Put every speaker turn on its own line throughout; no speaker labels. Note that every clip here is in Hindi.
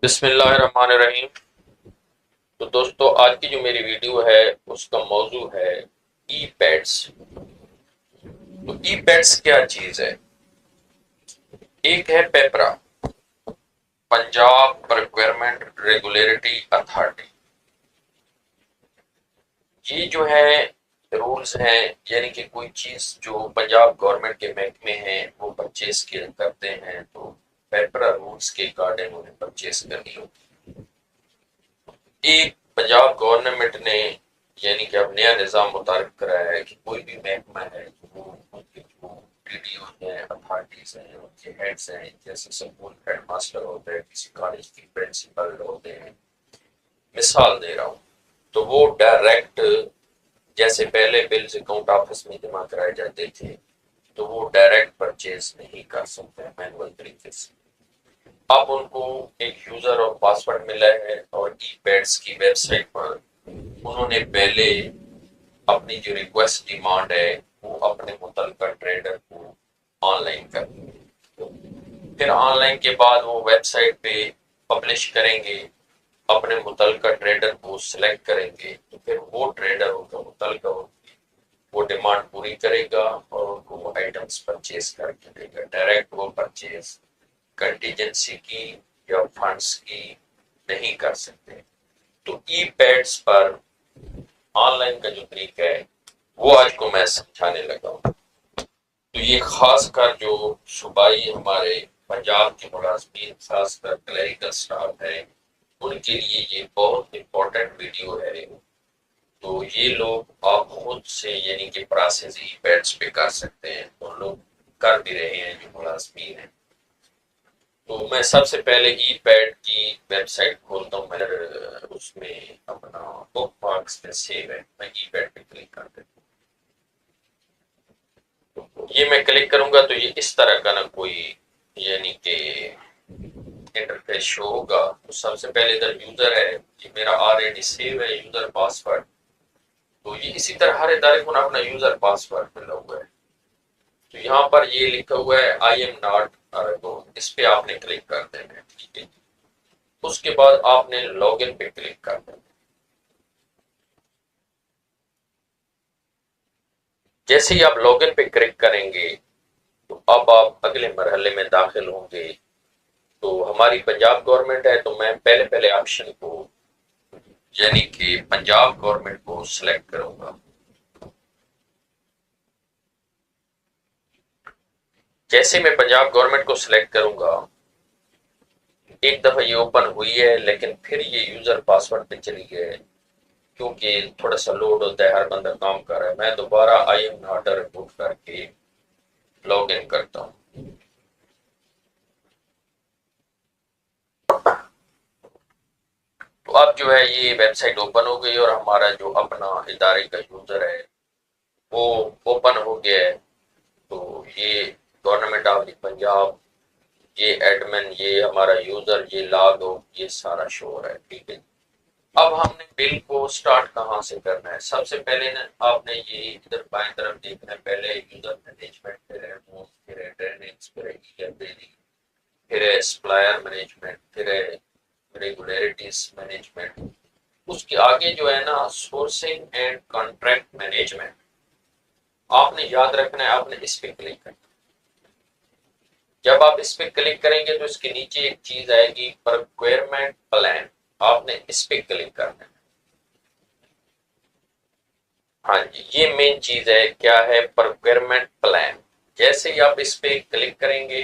बिस्मिल्लाहिर्रहमानिर्रहीम। तो दोस्तों, आज की जो मेरी वीडियो है उसका मौजू है ई पैड्स। तो ई पैड्स क्या चीज है? एक है पेपरा, पंजाब प्रोक्योरमेंट रेगुलेटरी अथॉरिटी। ये जो है रूल्स हैं, यानी कि कोई चीज जो पंजाब गवर्नमेंट के महकमे हैं वो परचेज करते हैं, तो पेपरा रूल्स के अकॉर्डिंग उन्हें परचेज करनी होती है। एक पंजाब गवर्नमेंट ने यानी कि अब नया निज़ाम मुतारिफ कराया है कि कोई भी महकमा है तो वो उनके जो डीडीओ हैं, अथॉरिटीज हैं, उनके हेड्स हैं, जैसे स्कूल हेड मास्टर होते हैं, किसी कॉलेज की प्रिंसिपल होते हैं, मिसाल दे रहा हूँ, तो वो डायरेक्ट, जैसे पहले बिल्स अकाउंट ऑफिस में जमा कराए जाते थे, तो वो डायरेक्ट परचेज नहीं कर सकते मैनुअल तरीके से। अब उनको एक यूजर और पासवर्ड मिला है और ई पैड्स की वेबसाइट पर उन्होंने पहले अपनी जो रिक्वेस्ट डिमांड है वो अपने मुतलका ट्रेडर को ऑनलाइन कर देंगे। फिर ऑनलाइन के बाद वो वेबसाइट पे पब्लिश करेंगे, अपने मुतलका ट्रेडर को सिलेक्ट करेंगे, तो फिर वो ट्रेडर उनका मुतलका वो डिमांड पूरी करेगा और उनको वो आइटम्स परचेज करके देगा। डायरेक्ट वो परचेज कंटीजेंसी की या फंड्स की नहीं कर सकते। तो ई पैड्स पर ऑनलाइन का जो तरीका है वो आज को मैं समझाने लगा हूँ। तो ये खासकर जो सूबाई हमारे पंजाब के मुलाजमीन, खासकर क्लरिकल स्टाफ है, उनके लिए ये बहुत इंपॉर्टेंट वीडियो है। तो ये लोग आप खुद से यानी कि प्रोसेस ई पैड्स पे कर सकते हैं, तो लोग कर भी रहे हैं जो मुलाजमीन है। तो मैं सबसे पहले ई पैड की वेबसाइट खोलता हूँ, मैं उसमें अपना बुक मार्क्स में सेव है, मैं ई पैड पे क्लिक कर देता हूँ। ये मैं क्लिक करूंगा तो ये इस तरह का ना कोई यानी कि इंटरफेस शो होगा। तो सबसे पहले इधर यूजर है, ये मेरा ऑलरेडी सेव है यूजर पासवर्ड। तो ये इसी तरह हर इदारे को ना अपना यूजर पासवर्ड मिला हुआ है। तो यहाँ पर ये लिखा हुआ है आई एम नॉट, तो इस पे आपने क्लिक कर देना है, ठीक है। उसके बाद आपने लॉगिन पे क्लिक कर देना। जैसे ही आप लॉगिन पे क्लिक करेंगे तो अब आप अगले मरहले में दाखिल होंगे। तो हमारी पंजाब गवर्नमेंट है, तो मैं पहले पहले ऑप्शन को यानी कि पंजाब गवर्नमेंट को सिलेक्ट करूंगा। जैसे मैं पंजाब गवर्नमेंट को सिलेक्ट करूंगा, एक दफा ये ओपन हुई है, लेकिन फिर ये यूजर पासवर्ड पे चली गई, क्योंकि थोड़ा सा लोड होता है, हर बंदा काम कर रहा है। मैं दोबारा आई एम नॉट रिपोर्ट करके लॉग इन करता हूँ। तो अब जो है ये वेबसाइट ओपन हो गई और हमारा जो अपना इदारे का यूजर है वो ओपन हो गया है। तो ये गवर्नमेंट ऑफ द पंजाब, ये एडमिन, ये हमारा यूजर, ये लॉग हो, ये सारा शो हो रहा है, ठीक है। अब हमने बिल को स्टार्ट कहाँ से करना है? सबसे पहले ना आपने ये इधर बाएं तरफ देखना है, पहले यूजर मैनेजमेंट, फिर है मोड, फिर है ड्रेनेज, फिर है ईयर बिलिंग, फिर है सप्लायर मैनेजमेंट, फिर है रेगुलरिटीज मैनेजमेंट। उसके आगे जो है ना सोर्सिंग एंड कॉन्ट्रैक्ट मैनेजमेंट, आपने याद रखना है, आपने इस पे क्लिक करना। जब आप इस पे क्लिक करेंगे तो इसके नीचे एक चीज आएगी प्रोक्योरमेंट प्लान, आपने इस पे क्लिक करना है। हाँ जी, ये मेन चीज है, क्या है? Procurement plan. जैसे ही आप इस पे क्लिक करेंगे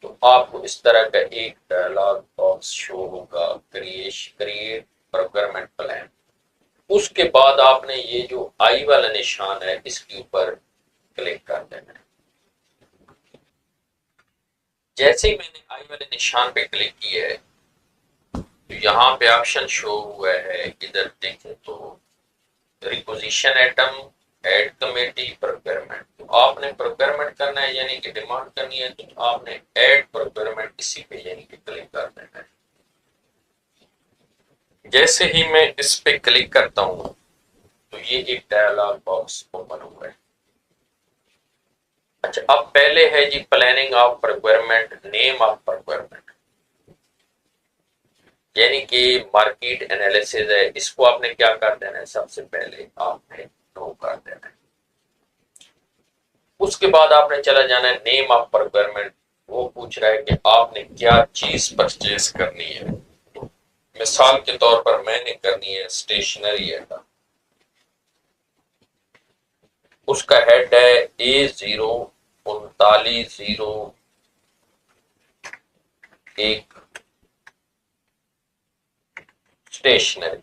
तो आपको इस तरह का एक डायलॉग बॉक्स शो होगा, क्रिएट प्रोक्योरमेंट प्लान। उसके बाद आपने ये जो आई वाला निशान है इसके ऊपर क्लिक कर देना है। जैसे ही मैंने आई वाले निशान पे क्लिक किया है तो यहाँ पे ऑप्शन शो हुआ है, इधर देखें तो reposition item, ad committee, procurement. तो आपने प्रोक्योरमेंट करना है यानी कि डिमांड करनी है, तो आपने एड प्रोक्योरमेंट इसी पे यानी कि क्लिक कर देना है। जैसे ही मैं इस पे क्लिक करता हूँ तो ये एक डायलॉग बॉक्स ओपन हुआ है। अच्छा, अब पहले है जी planning of procurement, name of procurement. यानी कि मार्केट एनालिसिस है, इसको आपने क्या कर देना है, सबसे पहले आपने नो कर देना है। उसके बाद आपने चला जाना है नेम ऑफ रिक्वायरमेंट। वो पूछ रहा है कि आपने क्या चीज परचेज करनी है। तो मिसाल के तौर पर मैंने करनी है स्टेशनरी आइटम। उसका हेड है A03901 स्टेशनरी।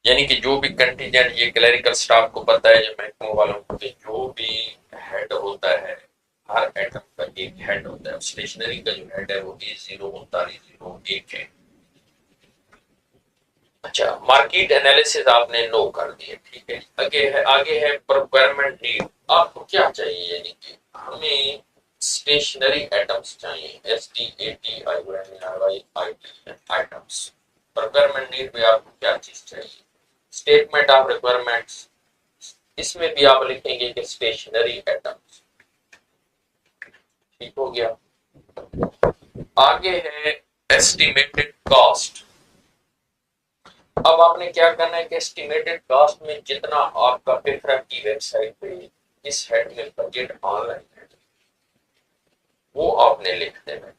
यानी कि जो भी कंटीजेंट, ये क्लरिकल स्टाफ को पता है, जो महकमों वालों को, जो भी हेड होता है, हर आइटम का एक हेड होता है। स्टेशनरी का जो हेड है वो A03901 है। अच्छा, मार्केट एनालिसिस आपने नो कर दिए, ठीक है। आगे है प्रोक्योरमेंट नीड। आपको क्या चाहिए, यानी कि हमें स्टेशनरी आइटम्स चाहिए, STATIONARY आइटम्स। प्रोक्योरमेंट नीड में आपको क्या चीज चाहिए। स्टेटमेंट ऑफ रिक्वायरमेंट्स, इसमें भी आप लिखेंगे कि स्टेशनरी आइटम्स। ठीक हो गया। आगे है एस्टिमेटेड कॉस्ट। अब आपने क्या करना है कि एस्टिमेटेड कॉस्ट में जितना आपका पिफरा की वेबसाइट पे इस हेड में बजट ऑनलाइन है वो आपने लिख देना है।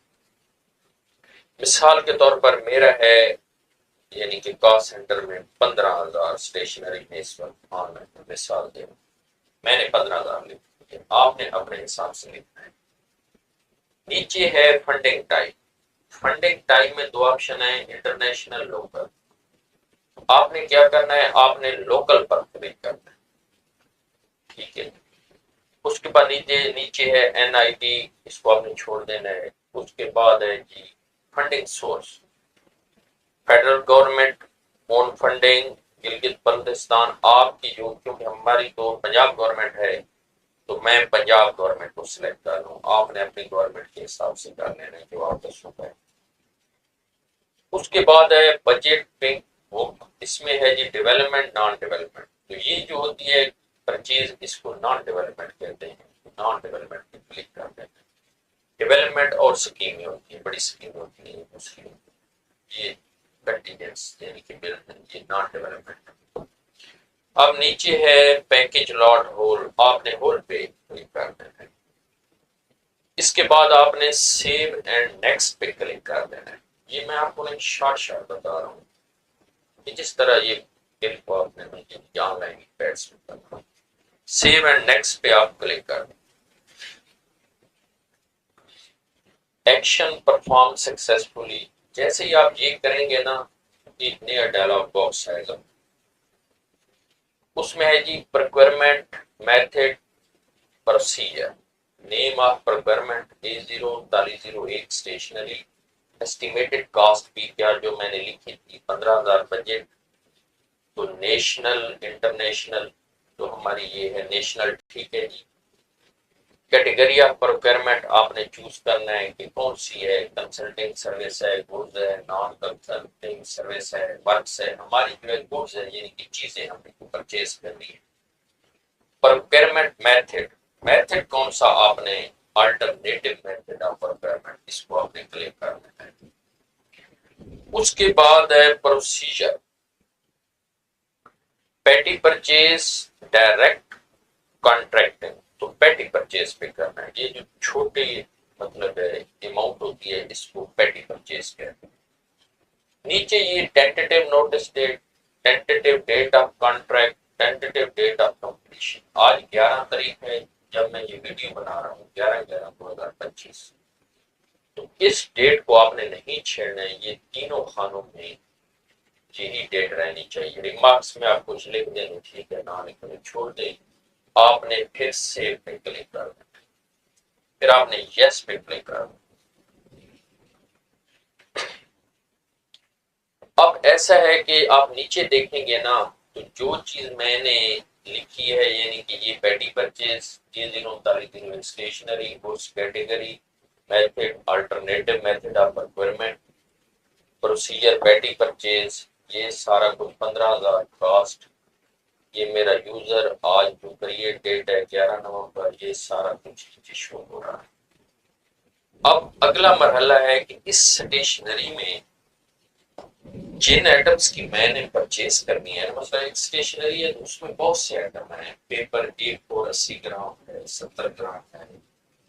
मिसाल के तौर पर मेरा है, यानी कि कॉस्ट सेंटर में 15,000 स्टेशनरी में इस वक्त ऑनलाइन मिसाल दे, मैंने 15,000 लिख दिया, आपने अपने हिसाब से लिखना है। नीचे है फंडिंग टाइप। फंडिंग टाइप में दो ऑप्शन है, इंटरनेशनल, लोकल। आपने क्या करना है, आपने लोकल पर क्लिक करना है, ठीक है। उसके बाद नीचे नीचे है NID, इसको आपने छोड़ देना है। उसके बाद है जी funding source, federal government own funding, Gilgit Baltistan आपकी, जो क्योंकि हमारी तो पंजाब गवर्नमेंट है तो मैं पंजाब गवर्नमेंट को सिलेक्ट कर लूँ। आपने अपनी गवर्नमेंट के हिसाब से कर लेना है जो आपका सुख है। उसके बाद है बजट पिंक बुक, इसमें है जी डेवलपमेंट नॉन डेवलपमेंट। तो ये जो होती है परचेज, इसको नॉन डेवलपमेंट कहते हैं। नॉन डेवलपमेंट पे क्लिक कर देते हैं। डेवलपमेंट और स्कीमें होती है, बड़ी स्कीम होती है उसकी, ये कंटीजेंस यानी कि बिल, ये नॉन डेवलपमेंट। अब नीचे है पैकेज लॉट होल, आपने होल पे क्लिक कर देना है। इसके बाद आपने सेव एंड नेक्स्ट पे क्लिक कर देना है। ये मैं आपको एक शॉर्ट बता रहा हूँ कि जिस तरह ये बिल को आपने ऑनलाइन पैड्स में करना। सेव एंड नेक्स्ट पे आप क्लिक कर दें। एक्शन परफॉर्म सक्सेसफुली, जैसे ही आप ये करेंगे ना, एक नया डायलॉग बॉक्स आएगा। उसमें है जी procurement method procedure, name of procurement A03901 stationery, estimated cost भी क्या जो मैंने लिखी थी 15,000 बजट। तो नेशनल इंटरनेशनल, तो हमारी ये है नेशनल, ठीक है जी। कैटेगरी ऑफ प्रोक्योरमेंट आपने चूज करना है कि कौन सी है, कंसल्टिंग सर्विस है, गुड्स है, नॉन कंसल्टिंग सर्विस है, वर्क्स है। हमारी जो है गुड्स है, यानी कि चीजें हमने परचेज करनी है। प्रोक्योरमेंट मेथड, मेथड कौन सा आपने, अल्टरनेटिव मेथड ऑफ प्रोक्योरमेंट, इसको आपने क्लिक करना है। उसके बाद है procedure, petty purchase, direct contracting. तो पेटी परचेज पे करना है। ये जो छोटी मतलब है अमाउंट होती है, इसको पेटी परचेज कहते हैं। नीचे ये tentative notice date, tentative date of contract, tentative date of completion. आज 11 तारीख है जब मैं ये वीडियो बना रहा हूँ, 11/11/2025। तो इस डेट को आपने नहीं छेड़ना है। ये तीनों खानों में यही डेट रहनी चाहिए। रिमार्क्स में आप कुछ लिख दें, ठीक है, ना लिखने छोड़ दें। आपने फिर सेव पे क्लिक कर देना, फिर आपने यस पे क्लिक कर देना। अब ऐसा है कि आप नीचे देखेंगे ना, तो जो चीज मैंने लिखी है, यानी कि ये पेटी परचेज, ये stationery, goods category, method alternative method of procurement, procedure petty purchase, ये सारा कुछ 15,000 कॉस्ट, ये मेरा यूजर, आज जो क्रिएट डेट है 11 नवंबर, ये सारा कुछ नीचे शो हो रहा है। अब अगला मरहला है कि इस स्टेशनरी में जिन आइटम्स की मैंने परचेज करनी है, मतलब एक स्टेशनरी है तो उसमें बहुत से आइटम है, पेपर 1 और 80 ग्राम है, 70 ग्राम है,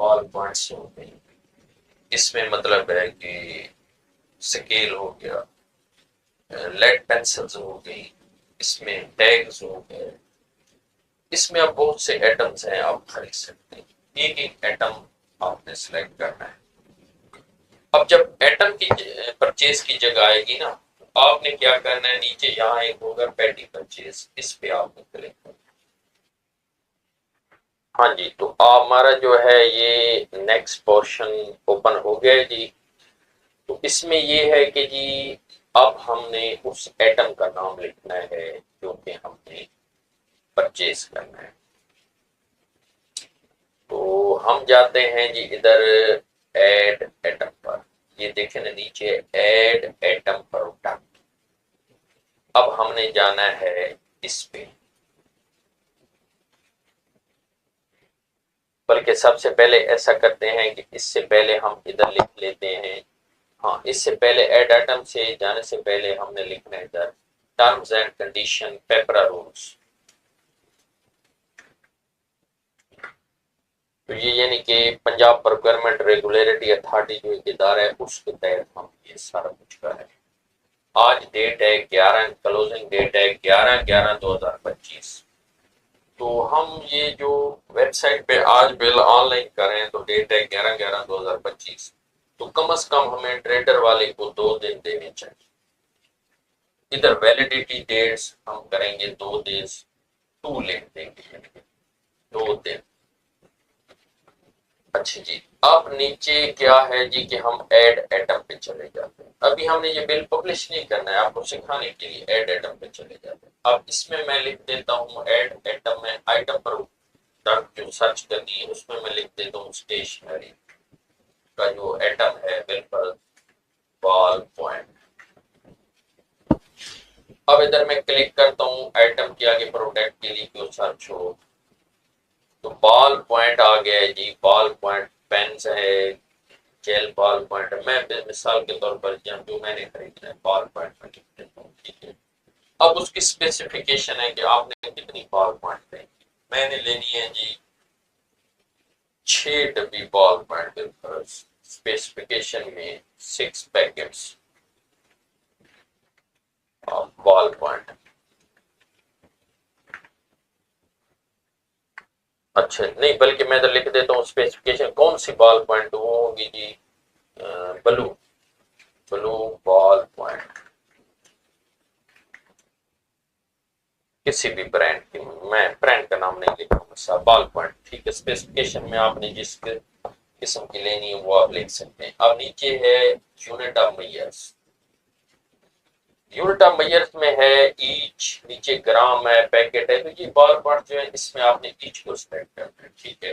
बॉल पॉइंट्स हो गई, इसमें मतलब है कि स्केल हो गया, लेड पेंसिल्स हो गई, इसमें टैग्स हो गए, इसमें अब बहुत से एटम्स हैं, आप खरीद सकते हैं। एक एक एटम आपने सिलेक्ट करना है। अब जब एटम की परचेज की जगह आएगी ना, तो आपने क्या करना है, नीचे यहाँ एक होगा पेटी परचेज, इस पे आपने क्लिक करना। हाँ जी, तो हमारा जो है ये नेक्स्ट पोर्शन ओपन हो गया है जी। तो इसमें ये है कि जी अब हमने उस एटम का नाम लिखना है जो कि हमने परचेज करना है। तो हम जाते हैं जी इधर ऐड एटम पर, ये देखें ना नीचे ऐड एटम प्रोडक्ट। अब हमने जाना है इस पे, बल्कि सबसे पहले ऐसा करते हैं कि इससे पहले हम इधर लिख लेते हैं। हाँ, इससे पहले ऐड आइटम से जाने से पहले हमने लिखना है इधर टर्म्स एंड कंडीशन पेपरा रूल्स। तो ये यानी कि पंजाब प्रोक्योरमेंट रेगुलेटरी अथॉरिटी जो एक इदारा है उसके तहत हम ये सारा कुछ कर रहे हैं। आज डेट है 11, क्लोजिंग डेट है 11/11/2025। तो हम ये जो वेबसाइट पे आज बिल ऑनलाइन कर रहे हैं तो डेट है 11/11/2025। तो कम से कम हमें ट्रेडर वाले को 2 दिन देने चाहिए। इधर वैलिडिटी डेट्स हम करेंगे 2 दिन, 2 लेट देंगे, 2 दिन। अच्छा जी, अब नीचे क्या है जी कि हम ऐड एटम पे चले जाते हैं। अभी हमने ये बिल पब्लिश नहीं करना है, आपको सिखाने के लिए ऐड एटम पे चले जाते हैं। अब इसमें मैं लिख देता हूँ ऐड एटम में आइटम पर जो सर्च करनी है उसमें मैं लिख देता हूँ स्टेशनरी का जो एटम है बिल पर बॉल पॉइंट। अब इधर मैं क्लिक करता हूँ आइटम के आगे प्रोडक्ट के लिए क्यों सर्च हो, तो बॉल पॉइंट आ गया है जी। बॉल पॉइंट पेन्स है, जेल बॉल पॉइंट, मैं मिसाल के तौर पर जो मैंने खरीदना है बॉल पॉइंट में लिख देता हूँ, ठीक है। अब उसकी स्पेसिफिकेशन है कि आपने कितनी बॉल पॉइंट लेनी। मैंने लेनी है जी 6 डब्बी बॉल पॉइंट, स्पेसिफिकेशन में 6 पैकेट्स ऑफ बॉल पॉइंट। अच्छा नहीं, बल्कि मैं तो लिख देता हूँ स्पेसिफिकेशन कौन सी बॉल पॉइंट, वो होगी जी ब्लू, ब्लू बॉल पॉइंट, किसी भी ब्रांड की, मैं ब्रांड का नाम नहीं लिखूंगा, बॉल पॉइंट, ठीक है। स्पेसिफिकेशन में आपने जिस किस्म की लेनी है वो आप लिख सकते हैं। अब नीचे है unit of measures, unit of measures में है ईच, नीचे ग्राम है, पैकेट है, तो ये बॉल पॉइंट जो है इसमें आपने ईच को सिलेक्ट करना है, ठीक है।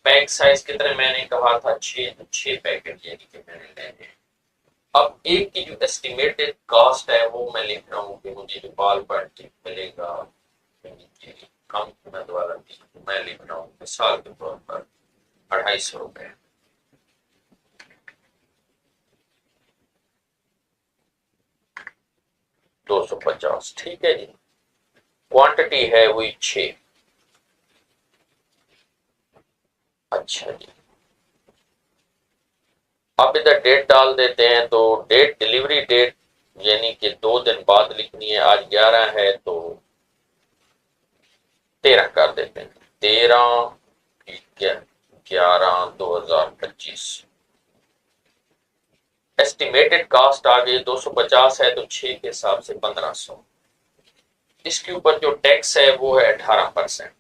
पैक साइज कितने मैंने कहा था 6, तो 6 पैकेट यानी कि मैंने लेने हैं। अब एक की जो एस्टिमेटेड कॉस्ट है वो मैं लिख रहा हूँ कि मुझे जो बॉल पॉइंट मिलेगा कम कीमत वाला थी, मैं लिख रहा हूँ मिसाल के तौर पर 250 रुपए। 250, ठीक है जी। क्वांटिटी है वही 6। अच्छा जी, अब इधर डेट डाल देते हैं, तो डेट डिलीवरी डेट यानी कि 2 दिन बाद लिखनी है। आज 11 है तो 13 कर देते हैं, 13 11/2025। एस्टिमेटेड कास्ट आ गई 250 है तो 6 के हिसाब से 1500। इसके ऊपर जो टैक्स है वो है 18%,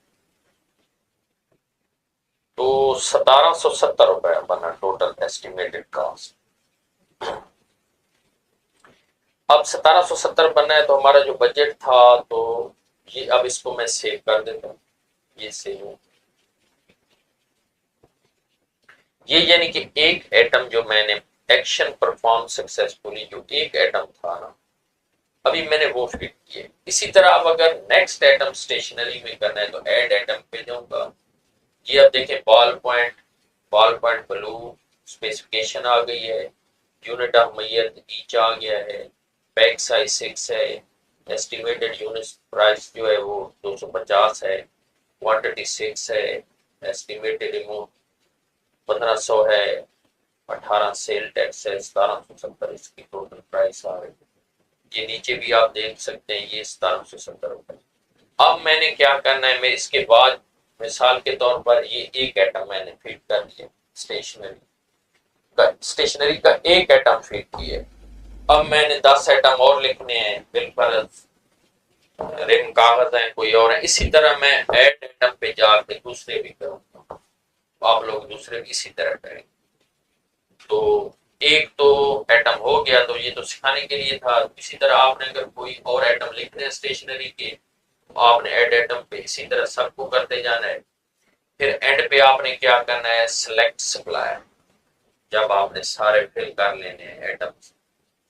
तो 1770 रुपए बना टोटल एस्टिमेटेड कास्ट। अब 1770 बनना है तो हमारा जो बजट था, तो ये अब इसको मैं सेव कर देता हूँ, ये सेव। ये यानी कि एक एटम जो मैंने एक्शन परफॉर्म सक्सेसफुली, जो एक एटम था ना अभी मैंने वो फिट किए। इसी तरह अब अगर नेक्स्ट एटम स्टेशनरी में करना है तो ऐड एटम पे जाऊंगा। ये अब देखें ball point, ball point blue specification आ गई है, यूनिट ऑफ मैयत ईच आ गया है, पैक साइज 6 है, एस्टिमेटेड यूनिट प्राइस जो है वो 250 है, क्वांटिटी 6 है, एस्टिमेटेड अमाउंट 1500 है, 18 सेल टैक्स है, 1770 इसकी टोटल प्राइस आ रही है। ये नीचे भी आप देख सकते हैं, ये 1770 रुपए। अब मैंने क्या करना है, मैं इसके बाद मिसाल के तौर पर ये एक आइटम मैंने फिट कर दिया, स्टेशनरी का एक आइटम फिट किया। अब मैंने 10 आइटम और लिखने हैं, बिल पर रिम कागज है कोई और है, इसी तरह मैं ऐड आइटम पे जाके दूसरे भी करूंगा, आप लोग दूसरे भी इसी तरह करेंगे। तो एक तो आइटम हो गया, तो ये तो सिखाने के लिए था। इसी तरह आपने अगर कोई और आइटम लिखने हैं स्टेशनरी के, तो आपने ऐड आइटम पे इसी तरह सबको करते जाना है। फिर एंड पे आपने क्या करना है, सिलेक्ट सप्लायर। जब आपने सारे फिल कर लेने हैं आइटम,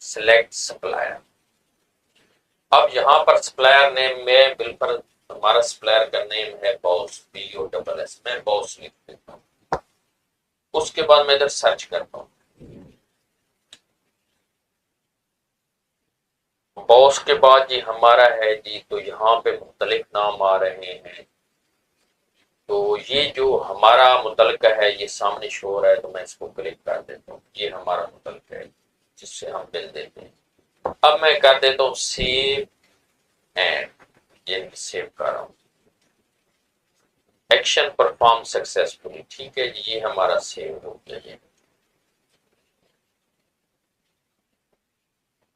सिलेक्ट सप्लायर। अब यहाँ पर सप्लायर नेम में बिल पर हमारा सप्लायर का नेम है बॉस, BOSS, मैं बॉस लिख देता हूँ। उसके बाद मैं इधर सर्च करता हूँ, बॉस के बाद जी हमारा है जी, तो यहाँ पे मुख्तलिफ नाम आ रहे हैं। तो ये जो हमारा मुतलका है ये सामने शो हो रहा है, तो मैं इसको क्लिक कर देता हूँ। ये हमारा मुतलका है जिससे हम बिल देते हैं। अब मैं कर देता हूँ सेव एंड, ये सेव कर रहा हूँ। एक्शन परफॉर्म सक्सेसफुली, ठीक है जी, ये हमारा सेव हो गया। ये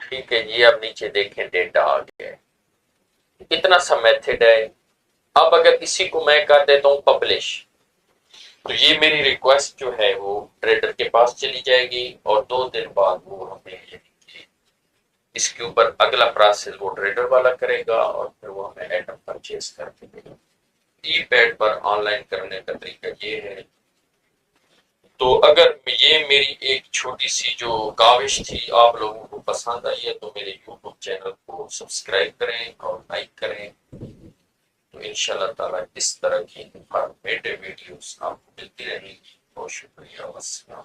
ठीक है जी। अब नीचे देखें डेटा आ गया है, इतना सा मेथड है। अब अगर इसी को मैं कर देता हूँ पब्लिश, तो ये मेरी रिक्वेस्ट जो है वो ट्रेडर के पास चली जाएगी और 2 दिन बाद वो हमें इसके ऊपर अगला प्रोसेस वो ट्रेडर वाला करेगा और फिर वो हमें आइटम परचेज करके देगा। ई पैड पर ऑनलाइन करने का तरीका ये है। तो अगर ये मेरी एक छोटी सी जो काविश थी आप लोगों को पसंद आई है, तो मेरे यूट्यूब चैनल को सब्सक्राइब करें और लाइक करें। तो इंशाल्लाह ताला इस तरह की इंफॉर्मेटिव वीडियोस आपको मिलती रहेंगी। बहुत शुक्रिया।